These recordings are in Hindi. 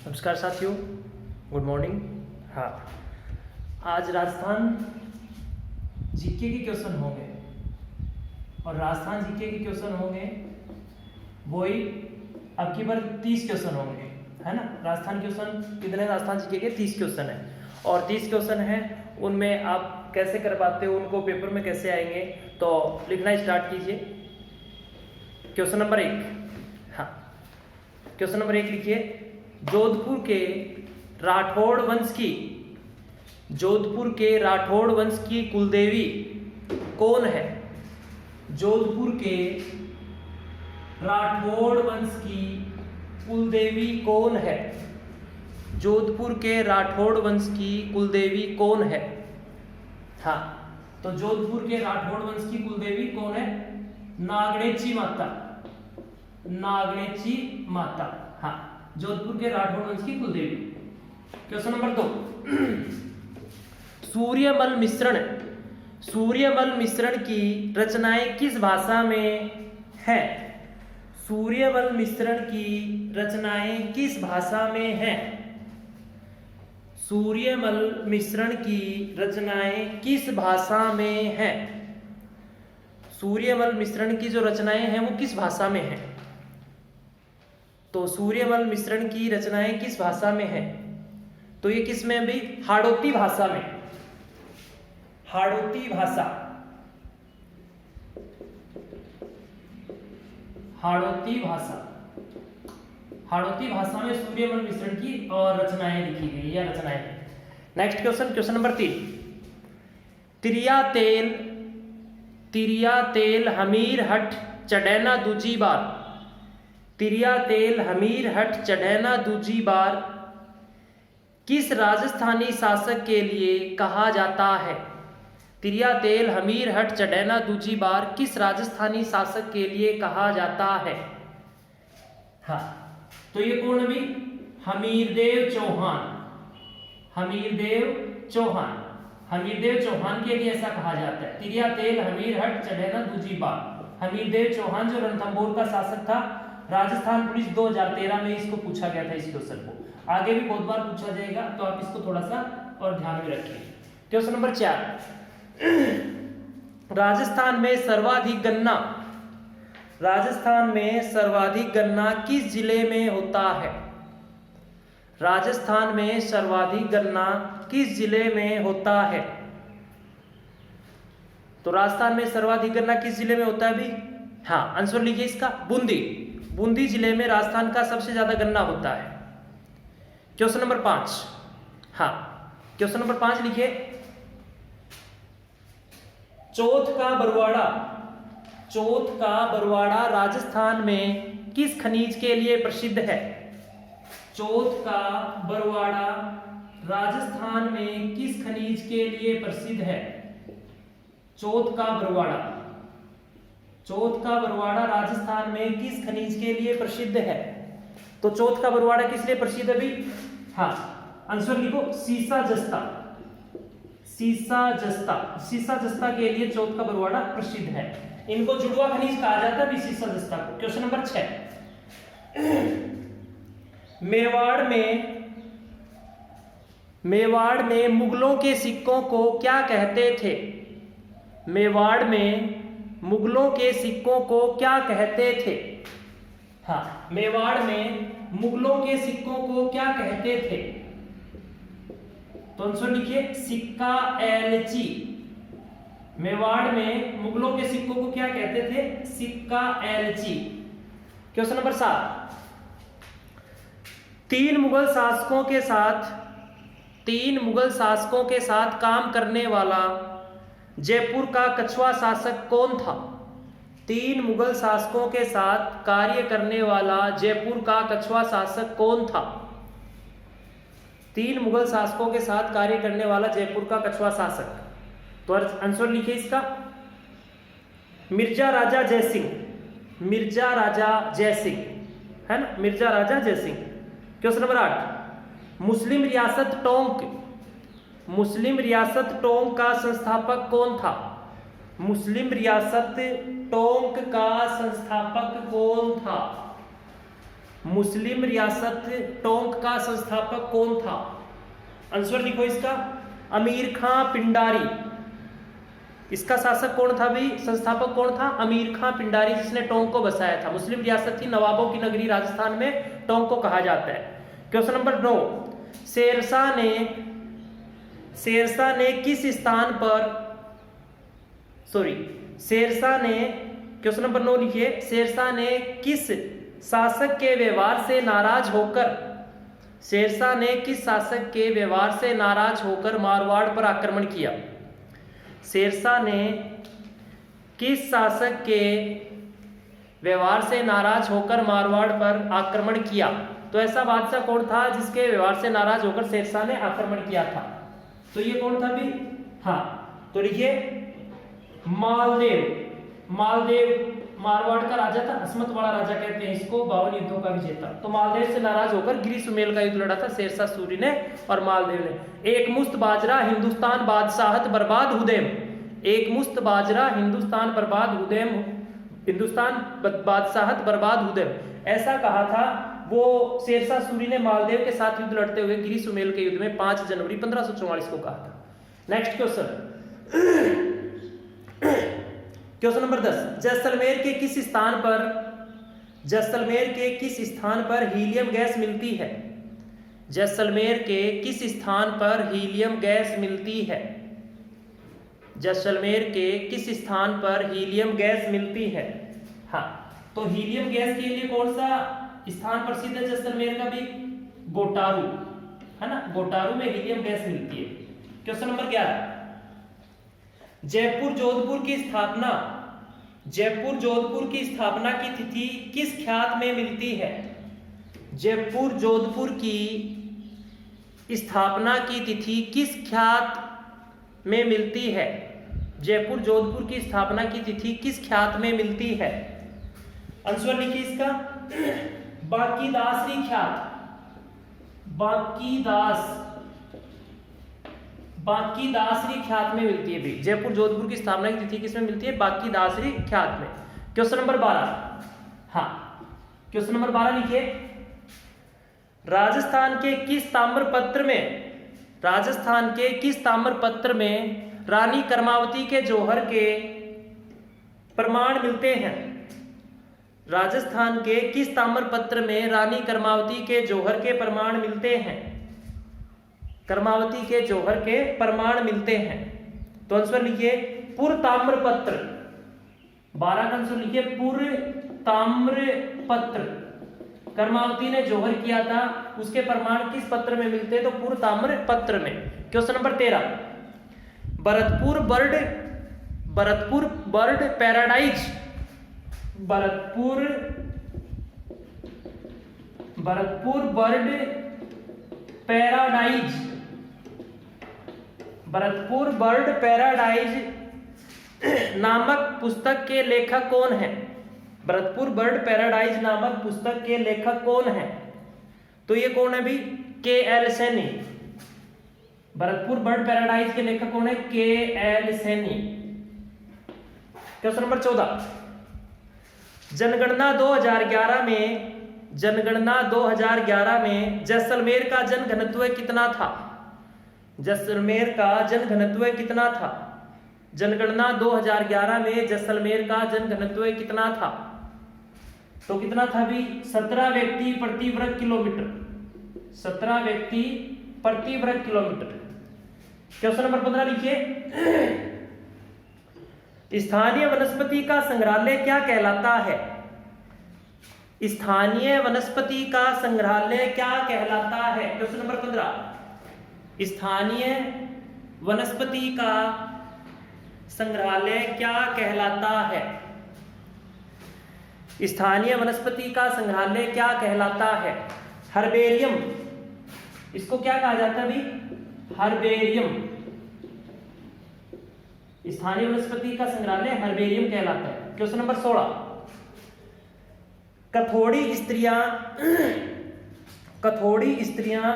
नमस्कार साथियों, गुड मॉर्निंग। हाँ, आज राजस्थान जीके के क्वेश्चन होंगे और राजस्थान जीके के क्वेश्चन होंगे वही अब की बार 30 क्वेश्चन होंगे, है ना। राजस्थान क्वेश्चन कितने? राजस्थान जीके के 30 क्वेश्चन है और 30 क्वेश्चन हैं, उनमें आप कैसे कर पाते हो, उनको पेपर में कैसे आएंगे, तो लिखना स्टार्ट कीजिए। Question number 1। हाँ, क्वेश्चन नंबर 1 लिखिए। जोधपुर के राठौड़ वंश की कुलदेवी कौन है? जोधपुर के राठौड़ वंश की कुलदेवी कौन है? जोधपुर के राठौड़ वंश की कुलदेवी कौन है? हाँ, तो जोधपुर के राठौड़ वंश की कुलदेवी कौन है? नागणेची माता। हाँ, जोधपुर के राठौड़ वंश की कुलदेवी। Question number 2। सूर्यमल मिश्रण की रचनाएं किस भाषा में है? सूर्यमल मिश्रण की रचनाएं किस भाषा में है? सूर्यमल मिश्रण की रचनाएं किस भाषा में है? सूर्यमल मिश्रण की जो रचनाएं हैं वो किस भाषा में है? तो सूर्यमल मिश्रण की रचनाएं किस भाषा में है? तो ये किस में भी? हाड़ौती भाषा में। हाड़ौती भाषा में सूर्यमल मिश्रण की और रचनाएं लिखी गई या रचनाएं। Next question number 3। तिरिया तेल हमीरहट चढ़ैना दूजी बार। तिरिया तेल हमीरहट चढ़ैना दूजी बार किस राजस्थानी शासक के लिए कहा जाता है? तिरिया तेल हमीरहट चढ़ैना दूजी बार किस राजस्थानी शासक के लिए कहा जाता है? हाँ, तो ये कौन भी? हमीरदेव चौहान के लिए ऐसा कहा जाता है। तिरिया तेल हमीरहट चढ़ैना दूजी बार। हमीरदेव चौहान जो रणथंभौर का शासक था, राजस्थान पुलिस 2013 में इसको पूछा गया था, इस क्वेश्चन को। आगे भी बहुत बार पूछा जाएगा, तो आप इसको थोड़ा सा और ध्यान में रखिए। Question number 4। राजस्थान में सर्वाधिक गन्ना किस जिले में होता है? राजस्थान में सर्वाधिक गन्ना किस जिले में होता है? तो राजस्थान में सर्वाधिक गन्ना किस जिले में होता है भी? हाँ, आंसर लीजिए इसका। बूंदी जिले में राजस्थान का सबसे ज्यादा गन्ना होता है। Question number 5। हाँ, क्वेश्चन नंबर 5 लिखिए। चौथ का बरवाड़ा राजस्थान में किस खनिज के लिए प्रसिद्ध है? चौथ का बरवाड़ा राजस्थान में किस खनिज के लिए प्रसिद्ध है? चौथ का बरवाड़ा राजस्थान में किस खनिज के लिए प्रसिद्ध है? तो चौथ का बरवाड़ा किस लिए प्रसिद्ध है भी? हाँ, आंसर लिखो। सीसा जस्ता के लिए चौथ का बरवाड़ा प्रसिद्ध है। इनको जुड़वा खनिज कहा जाता है भी, सीसा जस्ता को। Question number 6। मेवाड़ में मुगलों के सिक्कों को क्या कहते थे? मेवाड़ में मुगलों के सिक्कों को क्या कहते थे? हाँ, मेवाड़ में मुगलों के सिक्कों को क्या कहते थे? तो आंसर लिखिए सिक्का एलची। मेवाड़ में मुगलों के सिक्कों को क्या कहते थे? सिक्का एलची। Question number 7। तीन मुगल शासकों के साथ काम करने वाला जयपुर का कछुआ शासक कौन था? 3 मुगल शासकों के साथ कार्य करने वाला जयपुर का कछुआ शासक कौन था? 3 मुगल शासकों के साथ कार्य करने वाला जयपुर का कछुआ शासक। तो आंसर लिखिए इसका। मिर्जा राजा जयसिंह, है ना, मिर्जा राजा जयसिंह। Question number 8। मुस्लिम रियासत टोंक का संस्थापक कौन था? मुस्लिम रियासत टोंक का संस्थापक कौन था? मुस्लिम रियासत टोंक का संस्थापक कौन था? आंसर लिखो इसका, अमीर खां पिंडारी। इसका शासक कौन था भाई, संस्थापक कौन था? अमीर खां पिंडारी, जिसने टोंक को बसाया था। मुस्लिम रियासत थी, नवाबों की नगरी राजस्थान में टोंक को कहा जाता है। क्वेश्चन नंबर 9, शेरशाह ने किस स्थान पर, क्वेश्चन नंबर 9 लिखिए, शेरशाह ने किस शासक के व्यवहार से नाराज होकर मारवाड़ पर आक्रमण किया? शेरशाह ने किस शासक के व्यवहार से नाराज होकर मारवाड़ पर आक्रमण किया? तो ऐसा बादशाह कौन था जिसके व्यवहार से नाराज होकर शेरशाह ने आक्रमण किया था? तो ये कौन था भी? हाँ, तो लिखिए मालदेव मारवाड़ का राजा था, अस्मत वाला राजा कहते हैं इसको, 52 युद्धों का विजेता। तो मालदेव से नाराज होकर गिरी सुमेल का युद्ध लड़ा था शेरशाह सूरी ने और मालदेव ने। एक मुश्त बाजरा हिंदुस्तान बादशाहत बर्बाद हुदैम, एक मुश्त बाजरा हिंदुस्तान बादशाहत बर्बाद हुदैम, ऐसा कहा था वो शेरशाह सूरी ने मालदेव के साथ युद्ध लड़ते हुए गिरी सुमेल के युद्ध में 5 जनवरी 1544 को कहा था। नेक्स्ट क्वेश्चन नंबर 10, जैसलमेर के किस स्थान पर हीलियम गैस मिलती है? जैसलमेर के किस स्थान पर हीलियम गैस मिलती है? जैसलमेर के किस स्थान पर हीलियम गैस मिलती है? हाँ, तो हीलियम गैस के लिए कौन सा स्थान प्रसिद्ध है जैसलमेर का भी? गोटारू, है ना, गोटारू में हीलियम गैस मिलती है। क्वेश्चन नंबर 11, जयपुर जोधपुर की स्थापना की तिथि किस ख्यात में मिलती है? जयपुर जोधपुर की स्थापना की तिथि किस ख्यात में मिलती है? जयपुर जोधपुर की स्थापना की तिथि किस ख्यात में मिलती है? आंसर लिखिए इसका, बाकीदासरी ख्यात, बाकीदासरी ख्यात में मिलती है भी। जयपुर जोधपुर की स्थापना की तिथि किसमें मिलती है? बाकीदासरी ख्यात में। क्वेश्चन नंबर 12, हाँ, क्वेश्चन नंबर 12 लिखिए, राजस्थान के किस ताम्रपत्र में रानी कर्मावती के जौहर के प्रमाण मिलते हैं? राजस्थान के किस ताम्रपत्र में रानी कर्मावती के जौहर के प्रमाण मिलते हैं? कर्मावती के जौहर के प्रमाण मिलते हैं। तो आंसर लिखिए पुर ताम्रपत्र, 12 का आंसर लिखिए पुर ताम्रपत्र। कर्मावती ने जौहर किया था, उसके प्रमाण किस पत्र में मिलते हैं? तो पुर ताम्रपत्र में। Question number 13, Bharatpur bird paradise, Bharatpur bird paradise नामक पुस्तक के लेखक कौन है? भरतपुर बर्ड पैराडाइज नामक पुस्तक के लेखक कौन है? तो ये कौन है भी? KL. Saini. Bharatpur bird paradise के लेखक कौन है? के.एल. सैनी। क्वेश्चन नंबर 14, जनगणना 2011 में जैसलमेर का जनघनत्व कितना था? जैसलमेर का जनघनत्व कितना था? जनगणना 2011 में जैसलमेर का जनघनत्व कितना था? तो कितना था भी? 17 व्यक्ति प्रति वर्ग किलोमीटर, 17 व्यक्ति प्रति वर्ग किलोमीटर। क्वेश्चन नंबर 15 लिखिए, स्थानीय वनस्पति का संग्रहालय क्या कहलाता है? स्थानीय वनस्पति का संग्रहालय क्या कहलाता है? क्वेश्चन नंबर 15, स्थानीय वनस्पति का संग्रहालय क्या कहलाता है? स्थानीय वनस्पति का संग्रहालय क्या कहलाता है? हर्बेरियम, इसको क्या कहा जाता है भी? हर्बेरियम। स्थानीय वनस्पति का संग्रहालय हर्बेरियम कहलाता है। क्वेश्चन नंबर 16, कथोड़ी स्त्रियां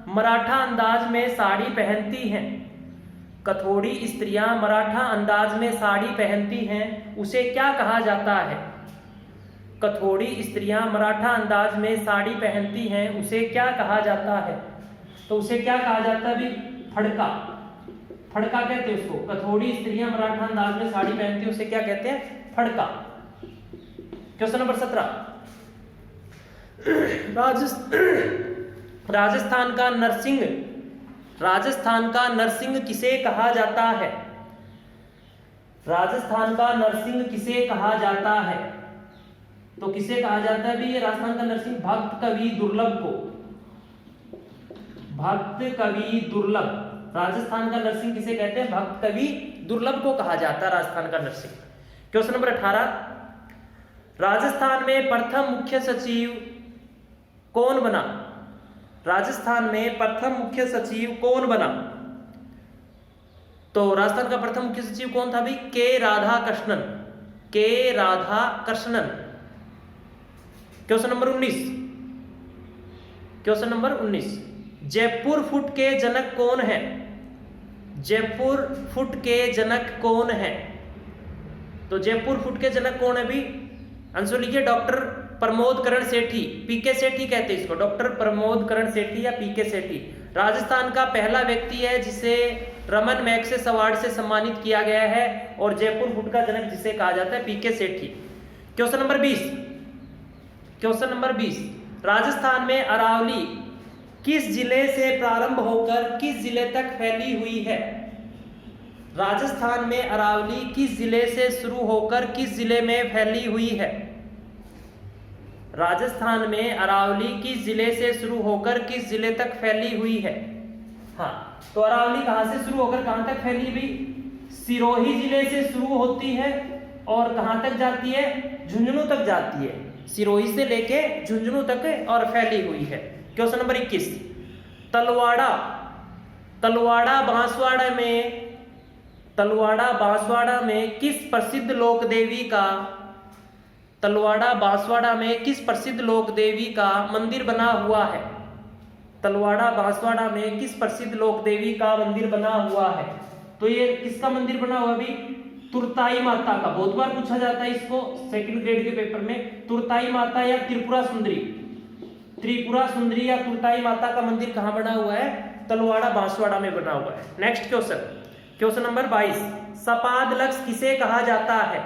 मराठा अंदाज में साड़ी पहनती हैं। कथोड़ी स्त्रियां मराठा अंदाज में साड़ी पहनती हैं, उसे क्या कहा जाता है? कथोड़ी स्त्रियां मराठा अंदाज में साड़ी पहनती हैं उसे क्या कहा जाता है? तो उसे क्या कहा जाता है भी? फड़का। फड़का कहते हैं उसको। कथोड़ी स्त्रियां मराठा अंदाज में साड़ी पहनती हैं उसे क्या कहते हैं? फड़का। क्वेश्चन नंबर 17, राजस्थान का नरसिंह किसे कहा जाता है? राजस्थान का नरसिंह किसे कहा जाता है? तो किसे कहा जाता है भी? ये राजस्थान का नरसिंह भक्त कवि दुर्लभ को। भक्त कवि दुर्लभ। राजस्थान का नरसिंह किसे कहते हैं? भक्त कवि दुर्लभ को कहा जाता है राजस्थान का नरसिंह। क्वेश्चन नंबर 18, राजस्थान में प्रथम मुख्य सचिव कौन बना? राजस्थान में प्रथम मुख्य सचिव कौन बना? तो राजस्थान का प्रथम मुख्य सचिव कौन था भी? के राधाकृष्णन। के Radhakrishnan. Question number 19, question number 19, Jaipur foot के जनक कौन है? जयपुर फुट के जनक कौन है? तो जयपुर फुट के जनक कौन है भी? आंसर लिखिए, डॉक्टर प्रमोद करण सेठी। पीके सेठी कहते हैं इसको, डॉक्टर प्रमोद करण सेठी या पीके सेठी। राजस्थान का पहला व्यक्ति है जिसे रमन मैग्सेसे अवार्ड से सम्मानित किया गया है और जयपुर फुट का जनक जिसे कहा जाता है PK Sethi. Question number 20, question number 20, Rajasthan में अरावली किस जिले से प्रारंभ होकर किस जिले तक फैली हुई है? राजस्थान में अरावली किस जिले से शुरू होकर किस जिले में फैली हुई है? राजस्थान में अरावली किस जिले से शुरू होकर किस जिले तक फैली हुई है? हाँ, तो अरावली कहां से शुरू होकर कहां तक फैली हुई? सिरोही जिले से शुरू होती है और कहां तक जाती है? झुंझुनू तक जाती है। सिरोही से लेके झुंझुनू तक और फैली हुई है। क्वेश्चन नंबर 21, तलवाड़ा बांसवाड़ा में किस प्रसिद्ध लोक देवी का तलवाड़ा बांसवाड़ा में किस प्रसिद्ध लोक देवी का मंदिर बना हुआ है? तलवाड़ा बांसवाड़ा में किस प्रसिद्ध लोक देवी का मंदिर बना हुआ है? तो ये किसका मंदिर बना हुआ भी? तुरताई माता का। बहुत बार पूछा जाता है इसको सेकंड ग्रेड के पेपर में। तुरताई माता या त्रिपुरा सुंदरी या तुरताई माता का मंदिर कहां बना हुआ है? तलवाड़ा बांसवाड़ा में बना हुआ है। नेक्स्ट क्वेश्चन, क्वेश्चन नंबर 22, सपाद लक्ष्य किसे कहा जाता है?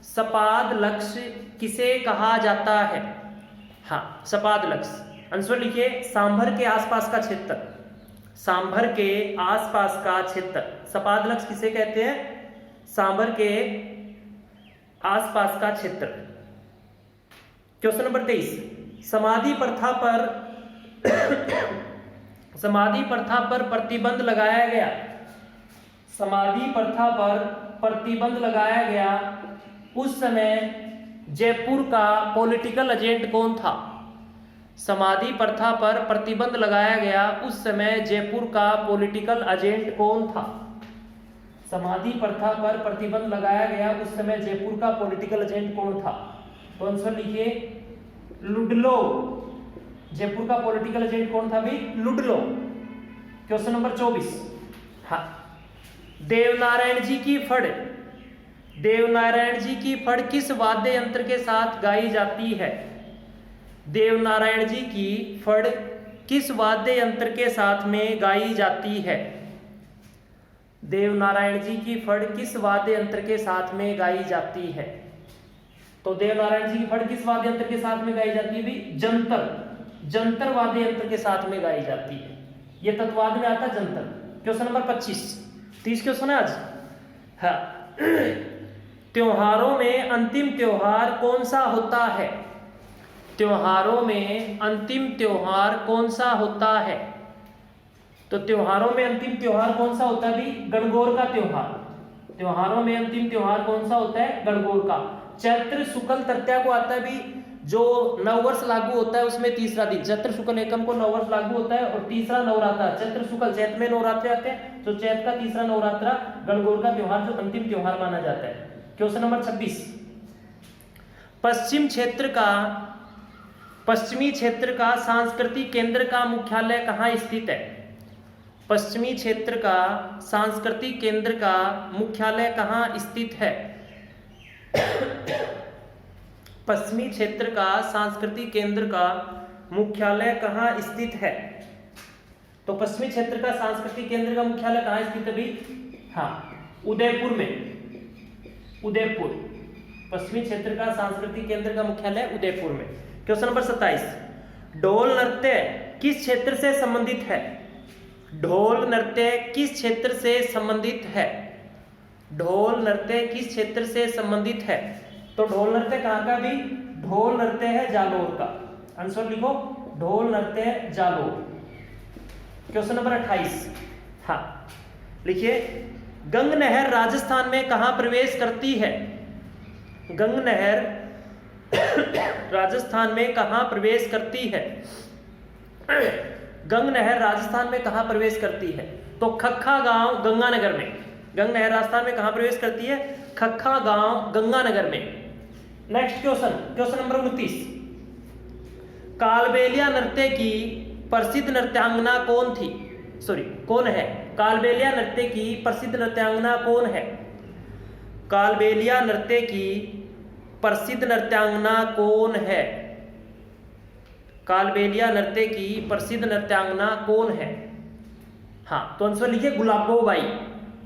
सपाद लक्ष्य किसे कहा जाता है? हाँ, सपाद लक्ष्य। आंसर लिखिए, सांभर के आसपास का क्षेत्र। सांभर के आसपास का क्षेत्र सपाद लक्ष्य किसे कहते हैं? सांभर के आसपास का क्षेत्र। क्वेश्चन नंबर 23, समाधि प्रथा पर प्रतिबंध लगाया गया। समाधि प्रथा पर प्रतिबंध लगाया गया उस समय जयपुर का पॉलिटिकल एजेंट कौन था? समाधि प्रथा पर प्रतिबंध लगाया गया उस समय जयपुर का पॉलिटिकल एजेंट कौन था? समाधि प्रथा पर प्रतिबंध लगाया गया उस समय जयपुर का पॉलिटिकल एजेंट कौन था? तो आंसर लिखिए, लुडलो। जयपुर का पॉलिटिकल एजेंट कौन था भी? लुडलो। क्वेश्चन नंबर 24, हाँ, देवनारायण जी की फड़ किस वाद्य यंत्र के साथ गाई जाती है? देवनारायण जी की फड़ किस वाद्य यंत्र के साथ में गाई जाती है? देवनारायण जी की फड़ किस वाद्य यंत्र के साथ में गाई जाती है? तो देवनारायण जी की फड़ किस वाद्य यंत्र के साथ में गाई जाती है भी? जंतर वाद्य यंत्र के साथ में गाई जाती है। यह तत्वाद में आता जंतर। क्वेश्चन नंबर 25, 30 क्वेश्चन है आज। हाँ, त्योहारों में अंतिम त्योहार कौन सा होता है? त्योहारों में अंतिम त्योहार कौन सा होता है? तो त्योहारों में अंतिम त्योहार कौन सा होता है भी? गणगौर का त्योहार। त्योहारों में अंतिम त्योहार कौन सा होता है? गणगौर का। चैत्र शुक्ल तृतीया को आता है भी, जो नववर्ष लागू होता है उसमें तीसरा दिन, चैत्र शुक्ल एकम को नववर्ष लागू होता है और तीसरा नवरात्र। चैत्र शुक्ल, चैत्र में नवरात्रे आते हैं, तो चैत्र का तीसरा नवरात्रा गणगौर का त्योहार जो अंतिम त्योहार माना जाता है। क्वेश्चन नंबर 26, पश्चिमी क्षेत्र का सांस्कृतिक केंद्र का मुख्यालय कहाँ स्थित है? पश्चिमी क्षेत्र का सांस्कृतिक केंद्र का मुख्यालय कहाँ स्थित है? पश्चिमी क्षेत्र का सांस्कृतिक केंद्र का मुख्यालय कहाँ स्थित है? तो पश्चिमी क्षेत्र का सांस्कृतिक केंद्र का मुख्यालय कहाँ स्थित है भाई? हाँ, उदयपुर में। उदयपुर, पश्चिमी क्षेत्र का सांस्कृतिक केंद्र का मुख्यालय उदयपुर में। क्वेश्चन नंबर 27, ढोल नृत्य किस क्षेत्र से संबंधित है? ढोल नृत्य किस क्षेत्र से संबंधित है? ढोल नृत्य किस क्षेत्र से संबंधित है? तो ढोल नृत्य कहाँ का भी? ढोल नृत्य है जालोर का। आंसर लिखो, ढोल नृत्य जालोर। क्वेश्चन नंबर 28, हाँ लिखिए, गंग नहर राजस्थान में कहाँ प्रवेश करती है? गंग नहर राजस्थान में कहाँ प्रवेश करती है? गंग नहर राजस्थान में कहाँ प्रवेश करती है? तो खक्खा गांव गंगानगर में। गंग नहर राजस्थान में कहाँ प्रवेश करती है? खक्खा गांव गंगानगर में। Next question, question number 29, Kalbelia नृत्य की प्रसिद्ध नृत्यांगना कौन थी? सॉरी, कौन है? कालबेलिया नृत्य की प्रसिद्ध नृत्यांगना कौन है? कालबेलिया नृत्य की प्रसिद्ध नृत्यांगना कौन है? कालबेलिया नृत्य की प्रसिद्ध नृत्यांगना कौन है? हाँ, तो आंसर लिखिए गुलाबो बाई।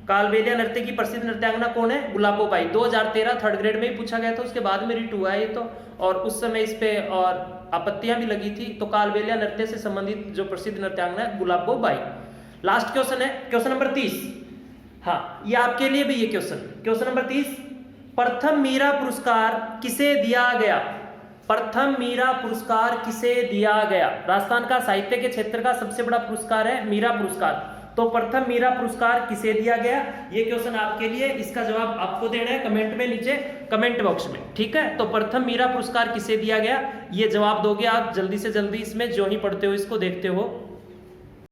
कालबेलिया नृत्य की प्रसिद्ध नृत्यांगना कौन है? गुलाबो बाई। 2013 थर्ड ग्रेड में ही पूछा गया था, उसके बाद में रिट हुआ है ये तो, और उस समय इस पे और आपत्तियां भी लगी थी। तो कालबेलिया नृत्य से संबंधित जो प्रसिद्ध नृत्यांगना है गुलाबो बाई। लास्ट क्वेश्चन है क्वेश्चन नंबर 30। हाँ, ये आपके लिए भी ये क्वेश्चन नंबर 30, प्रथम मीरा पुरस्कार किसे दिया गया? प्रथम मीरा पुरस्कार किसे दिया गया? राजस्थान का साहित्य के क्षेत्र का सबसे बड़ा पुरस्कार है मीरा पुरस्कार। तो प्रथम मीरा पुरस्कार किसे दिया गया? ये क्वेश्चन आपके लिए, इसका जवाब आपको देना है कमेंट में, नीचे कमेंट बॉक्स में, ठीक है। तो प्रथम मीरा पुरस्कार किसे दिया गया, ये जवाब दोगे आप जल्दी से जल्दी, इसमें जो ही पढ़ते हो इसको देखते हो